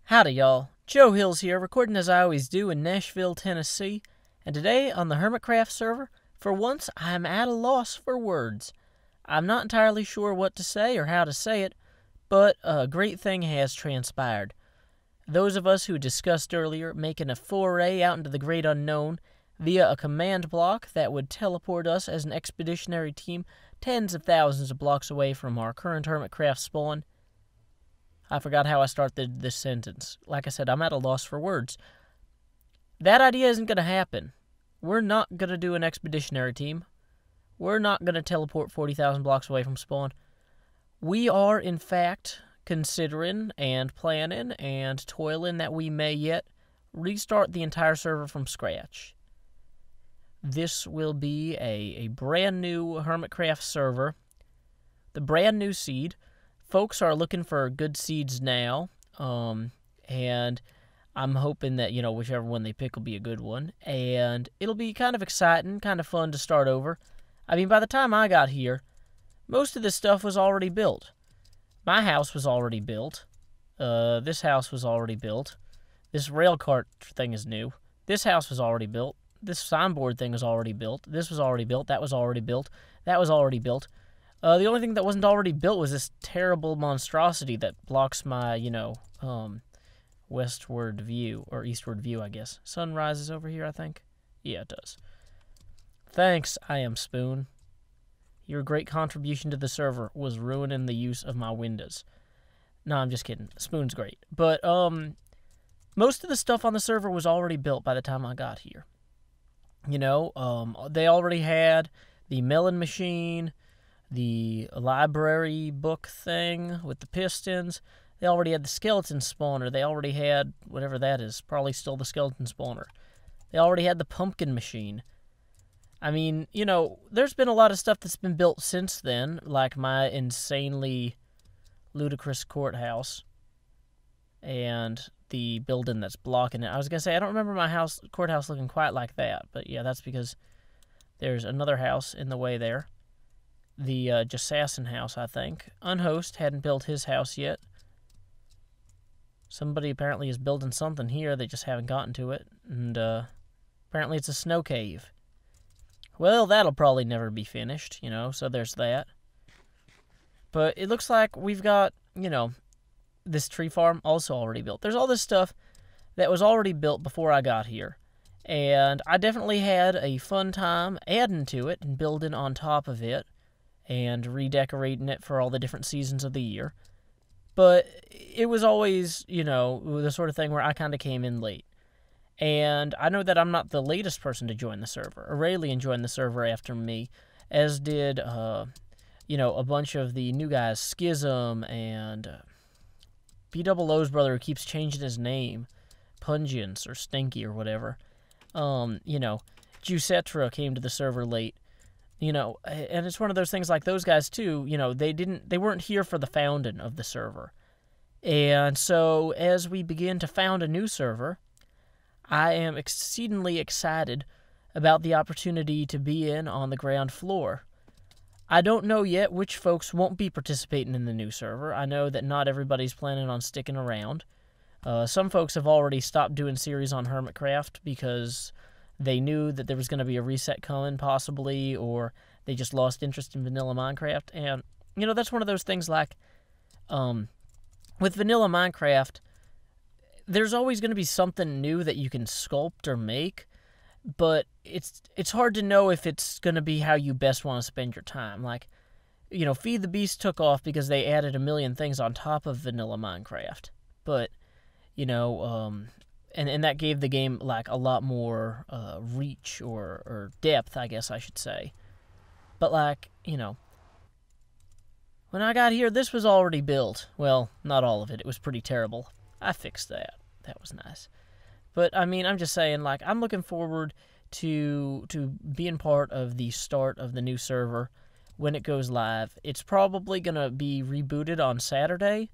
Howdy, y'all. Joe Hills here, recording as I always do in Nashville, Tennessee. And today on the Hermitcraft server, for once I'm at a loss for words. I'm not entirely sure what to say or how to say it, but a great thing has transpired. Those of us who discussed earlier making a foray out into the great unknown via a command block that would teleport us as an expeditionary team tens of thousands of blocks away from our current Hermitcraft spawn. I forgot how I started this sentence. Like I said, I'm at a loss for words. That idea isn't going to happen. We're not going to do an expeditionary team. We're not going to teleport 40,000 blocks away from spawn. We are, in fact, considering and planning and toiling that we may yet restart the entire server from scratch. This will be a brand new Hermitcraft server. The brand new seed. Folks are looking for good seeds now, and I'm hoping that, whichever one they pick will be a good one, and it'll be kind of exciting, kind of fun to start over. I mean, by the time I got here, most of this stuff was already built. My house was already built. This house was already built. This rail cart thing is new. This house was already built. This signboard thing was already built. This was already built. That was already built. That was already built. The only thing that wasn't already built was this terrible monstrosity that blocks my, westward view, or eastward view, I guess. Sun rises over here, I think. Yeah, it does. Thanks, I Am Spoon. Your great contribution to the server was ruining the use of my windows. No, I'm just kidding. Spoon's great. But, most of the stuff on the server was already built by the time I got here. They already had the melon machine, the library book thing with the pistons. They already had the skeleton spawner. They already had whatever that is, probably still the skeleton spawner. They already had the pumpkin machine. I mean, there's been a lot of stuff that's been built since then, like my insanely ludicrous courthouse and the building that's blocking it. I was going to say, I don't remember my courthouse looking quite like that, but yeah, that's because there's another house in the way there. The Jasassin house, I think. Unhost hadn't built his house yet. Somebody apparently is building something here. They just haven't gotten to it. And apparently it's a snow cave. Well, that'll probably never be finished, so there's that. But it looks like we've got, this tree farm also already built. There's all this stuff that was already built before I got here. And I definitely had a fun time adding to it and building on top of it, and redecorating it for all the different seasons of the year. But it was always, the sort of thing where I kind of came in late. And I know that I'm not the latest person to join the server. Aurelian joined the server after me, as did, a bunch of the new guys, Schism, and B-Double-O's brother who keeps changing his name, Pungence, or Stinky, or whatever. Jucetra came to the server late. And it's one of those things like those guys, too, they weren't here for the founding of the server. And so, as we begin to found a new server, I am exceedingly excited about the opportunity to be in on the ground floor. I don't know yet which folks won't be participating in the new server. I know that not everybody's planning on sticking around. Some folks have already stopped doing series on Hermitcraft because they knew that there was going to be a reset coming, possibly, or they just lost interest in vanilla Minecraft. And, that's one of those things like, with vanilla Minecraft, there's always going to be something new that you can sculpt or make, but it's hard to know if it's going to be how you best want to spend your time. Like, Feed the Beast took off because they added a million things on top of vanilla Minecraft. But, and that gave the game, like, a lot more reach or depth, I guess I should say. But, like, when I got here, this was already built. Well, not all of it. It was pretty terrible. I fixed that. That was nice. But, I mean, I'm just saying, like, I'm looking forward to being part of the start of the new server when it goes live. It's probably going to be rebooted on Saturday.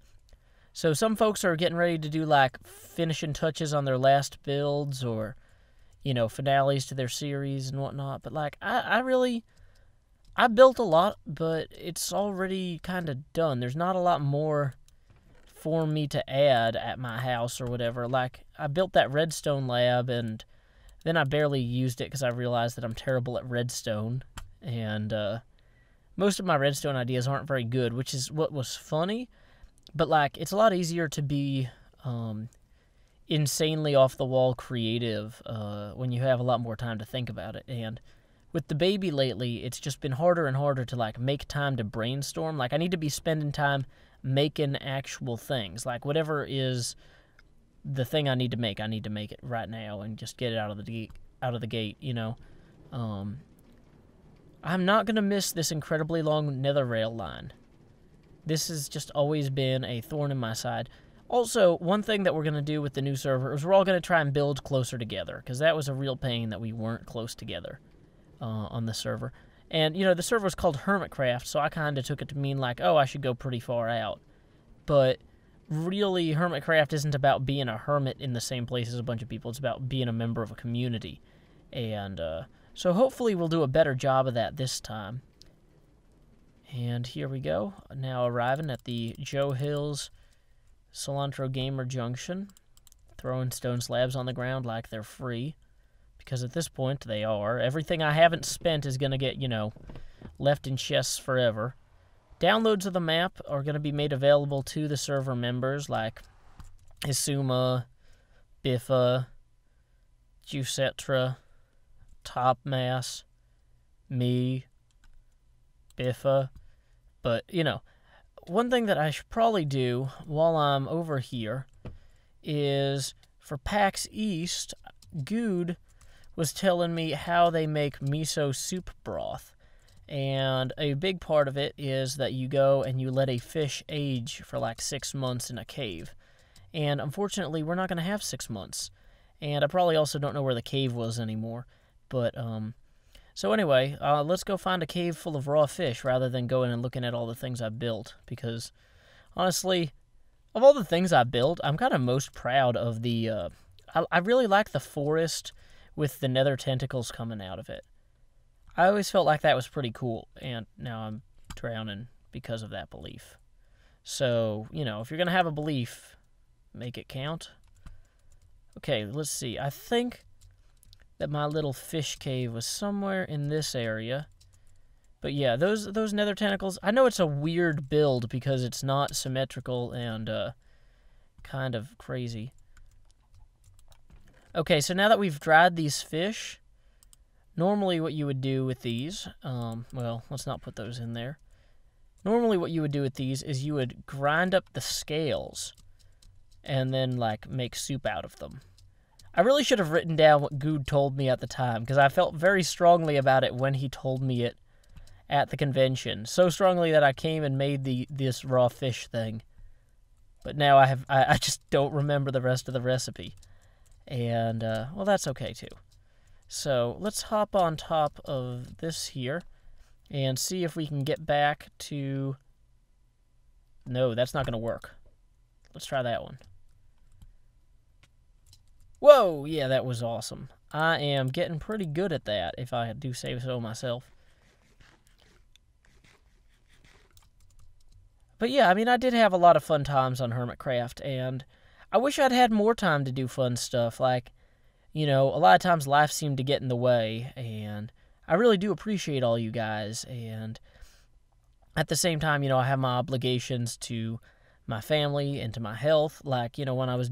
So some folks are getting ready to do, like, finishing touches on their last builds or, finales to their series and whatnot. But, like, I built a lot, but it's already kind of done. There's not a lot more for me to add at my house or whatever. Like, I built that redstone lab, and then I barely used it because I realized that I'm terrible at redstone. And most of my redstone ideas aren't very good, which is what was funny. But, like, it's a lot easier to be insanely off-the-wall creative when you have a lot more time to think about it. And with the baby lately, it's just been harder and harder to, like, make time to brainstorm. Like, I need to be spending time making actual things. Like, whatever is the thing I need to make it right now and just get it out of the gate, you know. I'm not going to miss this incredibly long nether rail line. This has just always been a thorn in my side. Also, one thing that we're going to do with the new server is we're all going to try and build closer together, because that was a real pain that we weren't close together on the server. And, you know, the server was called Hermitcraft, so I kind of took it to mean like, oh, I should go pretty far out. But really, Hermitcraft isn't about being a hermit in the same place as a bunch of people. It's about being a member of a community. And so hopefully we'll do a better job of that this time. And here we go, now arriving at the Joe Hills Cilantro Gamer Junction, throwing stone slabs on the ground like they're free, because at this point they are. Everything I haven't spent is going to get, you know, left in chests forever. Downloads of the map are going to be made available to the server members, like Isuma, Biffa, Juicetra, Topmass, me, Biffa. But, you know, one thing that I should probably do while I'm over here is for PAX East, Good was telling me how they make miso soup broth. And a big part of it is that you go and you let a fish age for like 6 months in a cave. And unfortunately, we're not going to have 6 months. And I probably also don't know where the cave was anymore. But, so anyway, let's go find a cave full of raw fish rather than going and looking at all the things I built. Because, honestly, of all the things I built, I'm kind of most proud of the, I really like the forest with the nether tentacles coming out of it. I always felt like that was pretty cool, and now I'm drowning because of that belief. So, you know, if you're going to have a belief, make it count. Okay, let's see. I think that my little fish cave was somewhere in this area. But yeah, those nether tentacles, I know it's a weird build because it's not symmetrical and kind of crazy. Okay, so now that we've dried these fish, normally what you would do with these, well, let's not put those in there. Normally what you would do with these is you would grind up the scales and then, like, make soup out of them. I really should have written down what Good told me at the time, because I felt very strongly about it when he told me it at the convention. So strongly that I came and made this raw fish thing. But now I just don't remember the rest of the recipe. And, well, that's okay, too. So, let's hop on top of this here and see if we can get back to... No, that's not going to work. Let's try that one. Whoa! Yeah, that was awesome. I am getting pretty good at that, if I do say so myself. But yeah, I mean, I did have a lot of fun times on Hermitcraft, and I wish I'd had more time to do fun stuff. Like, you know, a lot of times life seemed to get in the way, and I really do appreciate all you guys. And at the same time, you know, I have my obligations to my family and to my health. Like, you know, when I was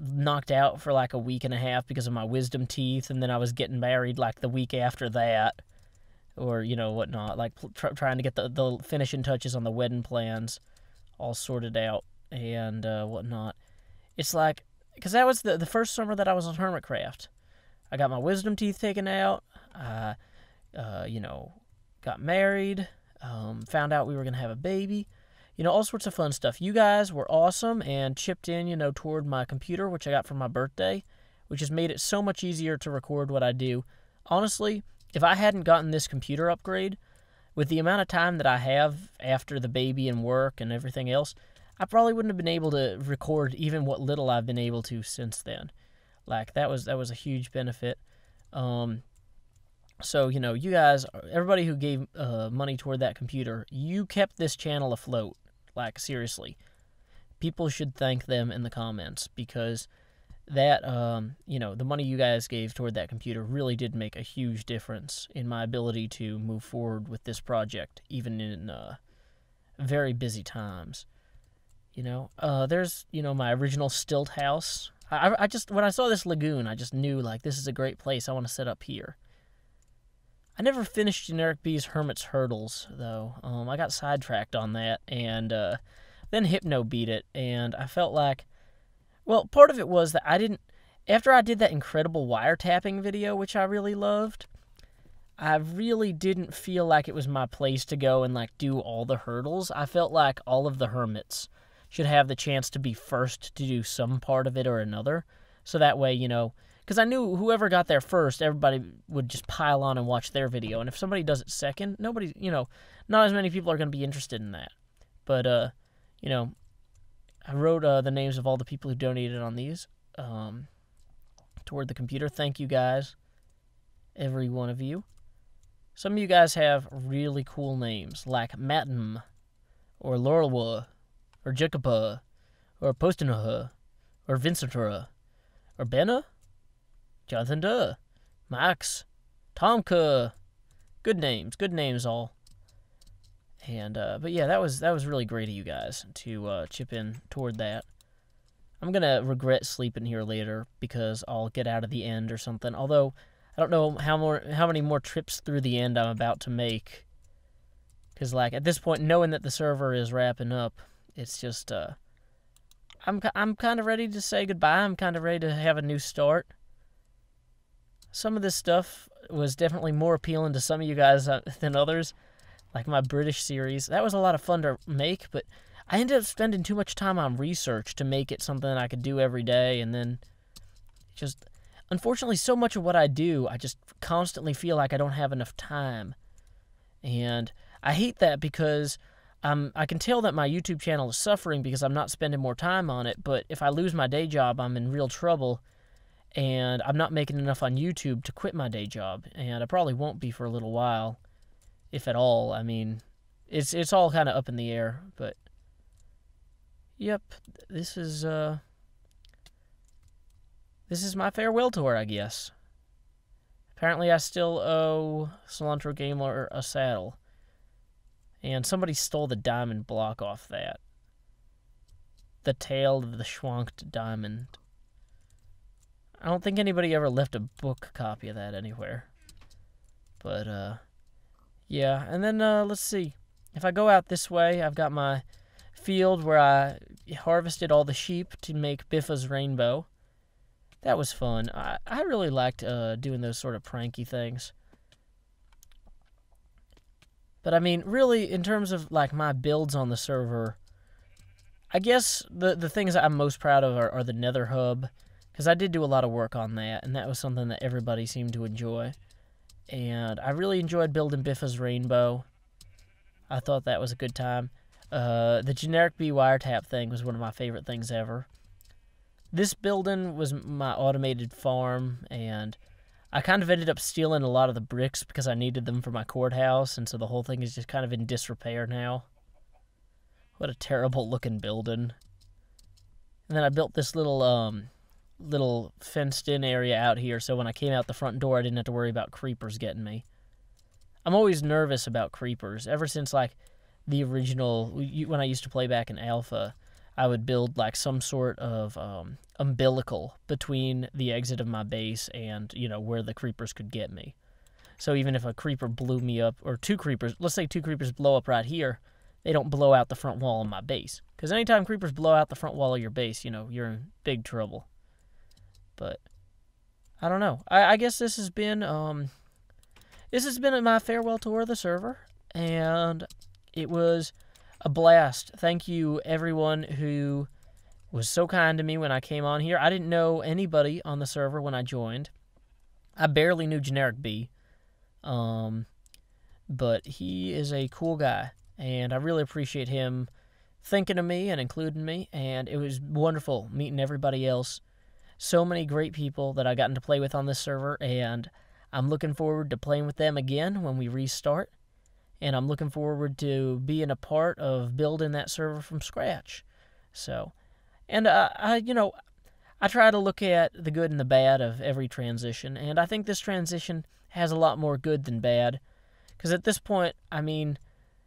knocked out for like a week and a half because of my wisdom teeth, and then I was getting married like the week after that, or, you know, whatnot, like trying to get the finishing touches on the wedding plans all sorted out and whatnot. It's like, because that was the first summer that I was on Hermitcraft. I got my wisdom teeth taken out, I, you know, got married, found out we were going to have a baby, you know, all sorts of fun stuff. You guys were awesome and chipped in, you know, toward my computer, which I got for my birthday, which has made it so much easier to record what I do. Honestly, if I hadn't gotten this computer upgrade, with the amount of time that I have after the baby and work and everything else, I probably wouldn't have been able to record even what little I've been able to since then. Like, that was a huge benefit. So, you know, you guys, everybody who gave money toward that computer, you kept this channel afloat. Like, seriously. people should thank them in the comments, because that, the money you guys gave toward that computer really did make a huge difference in my ability to move forward with this project, even in very busy times. There's, my original stilt house. I just, when I saw this lagoon, I just knew, like, this is a great place. I want to set up here. I never finished Generic B's Hermit's Hurdles, though. I got sidetracked on that, and then Hypno beat it, and I felt like, well, part of it was that after I did that incredible wiretapping video, which I really loved, I really didn't feel like it was my place to go and, like, do all the hurdles. I felt like all of the hermits should have the chance to be first to do some part of it or another, so that way, because I knew whoever got there first, everybody would just pile on and watch their video. And if somebody does it second, nobody, not as many people are going to be interested in that. But, I wrote the names of all the people who donated on these toward the computer. Thank you guys, every one of you. Some of you guys have really cool names, like Matten, or Laurelwa, or Jacoba, or Postinaha, or Vincentura, or Benna, Jonathan Duh, Max, Tomka. Good names all. And but yeah, that was really great of you guys to chip in toward that. I'm gonna regret sleeping here later because I'll get out of the end or something. Although I don't know how many more trips through the end I'm about to make. Because, like, at this point, knowing that the server is wrapping up, it's just I'm kind of ready to say goodbye. I'm kind of ready to have a new start. Some of this stuff was definitely more appealing to some of you guys than others, like my British series. That was a lot of fun to make, but I ended up spending too much time on research to make it something that I could do every day, and then just, unfortunately, so much of what I do, I just constantly feel like I don't have enough time. And I hate that because I can tell that my YouTube channel is suffering because I'm not spending more time on it, but if I lose my day job, I'm in real trouble. And I'm not making enough on YouTube to quit my day job, and I probably won't be for a little while, if at all. I mean, it's all kind of up in the air, but yep, this is my farewell tour, I guess. Apparently, I still owe Cilantro Gamer a saddle, and somebody stole the diamond block off that. The tail of the schwanked diamond. I don't think anybody ever left a book copy of that anywhere. But, yeah. And then, let's see. If I go out this way, I've got my field where I harvested all the sheep to make Biffa's Rainbow. That was fun. I really liked doing those sort of pranky things. But, I mean, really, in terms of, like, my builds on the server, I guess the things that I'm most proud of are the Nether Hub, because I did do a lot of work on that, and that was something that everybody seemed to enjoy. And I really enjoyed building Biffa's Rainbow. I thought that was a good time. The Generic B wiretap thing was one of my favorite things ever. This building was my automated farm, and I kind of ended up stealing a lot of the bricks because I needed them for my courthouse, and so the whole thing is just kind of in disrepair now. What a terrible looking building. And then I built this little fenced-in area out here, so when I came out the front door, I didn't have to worry about creepers getting me. I'm always nervous about creepers. Ever since, like, the original, when I used to play back in Alpha, I would build, like, some sort of umbilical between the exit of my base and, where the creepers could get me. So even if a creeper blew me up, or let's say two creepers blow up right here, they don't blow out the front wall of my base. Because anytime creepers blow out the front wall of your base, you're in big trouble. But I don't know. I guess this has been my farewell tour of the server, and it was a blast. Thank you, everyone who was so kind to me when I came on here. I didn't know anybody on the server when I joined. I barely knew Generic B, but he is a cool guy, and I really appreciate him thinking of me and including me, and it was wonderful meeting everybody else. So many great people that I gotten to play with on this server, and I'm looking forward to playing with them again when we restart, and I'm looking forward to being a part of building that server from scratch. So, and I try to look at the good and the bad of every transition, and I think this transition has a lot more good than bad. Because at this point, I mean,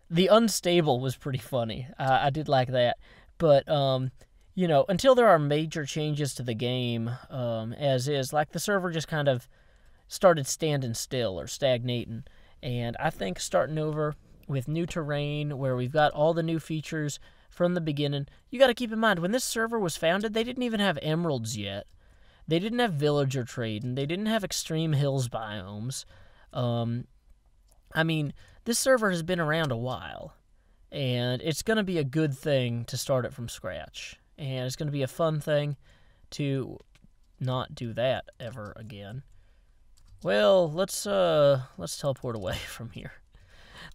the unstable was pretty funny. I did like that. But, until there are major changes to the game, as is, like the server just kind of started standing still or stagnating. And I think starting over with new terrain, where we've got all the new features from the beginning, you got to keep in mind, when this server was founded, they didn't even have emeralds yet. They didn't have villager trade, and they didn't have extreme hills biomes. I mean, this server has been around a while, and it's going to be a good thing to start it from scratch. And it's going to be a fun thing to not do that ever again. Well, let's teleport away from here.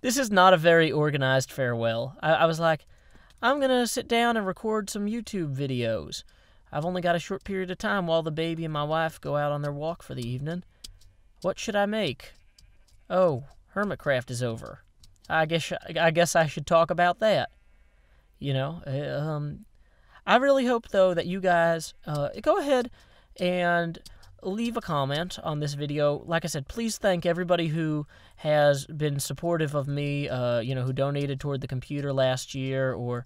This is not a very organized farewell. I was like, I'm going to sit down and record some YouTube videos. I've only got a short period of time while the baby and my wife go out on their walk for the evening. What should I make? Oh, Hermitcraft is over. I guess I should talk about that. I really hope, though, that you guys go ahead and leave a comment on this video. Like I said, please thank everybody who has been supportive of me, who donated toward the computer last year or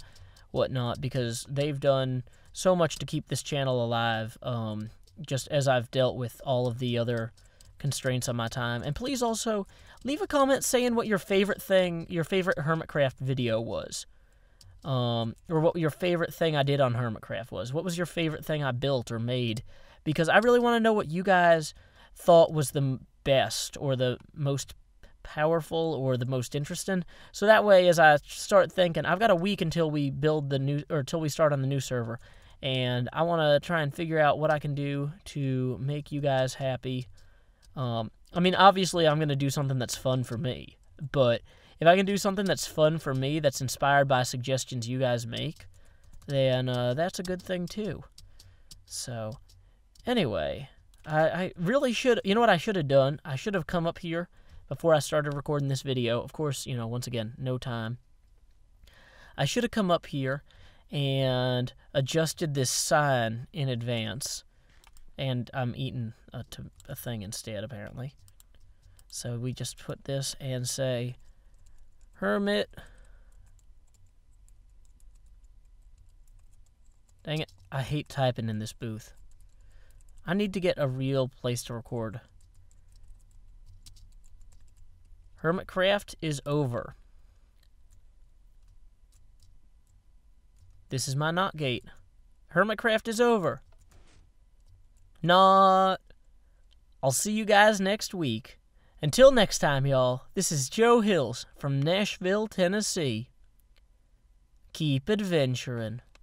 whatnot, because they've done so much to keep this channel alive, just as I've dealt with all of the other constraints on my time. And please also leave a comment saying what your favorite Hermitcraft video was. Or what your favorite thing I did on Hermitcraft was. What was your favorite thing I built or made? Because I really want to know what you guys thought was the best or the most powerful or the most interesting. So that way, as I start thinking, I've got a week until we until we start on the new server, and I want to try and figure out what I can do to make you guys happy. I mean, obviously, I'm going to do something that's fun for me, but if I can do something that's fun for me, that's inspired by suggestions you guys make, then that's a good thing too. So, anyway, I really should, you know what I should have done? I should have come up here before I started recording this video. Of course, once again, no time. I should have come up here and adjusted this sign in advance. And I'm eating a thing instead, apparently. So we just put this and say, Hermit. Dang it, I hate typing in this booth. I need to get a real place to record. Hermitcraft is over. This is my not gate. Hermitcraft is over. Not. I'll see you guys next week. Until next time, y'all, this is Joe Hills from Nashville, Tennessee. Keep adventuring.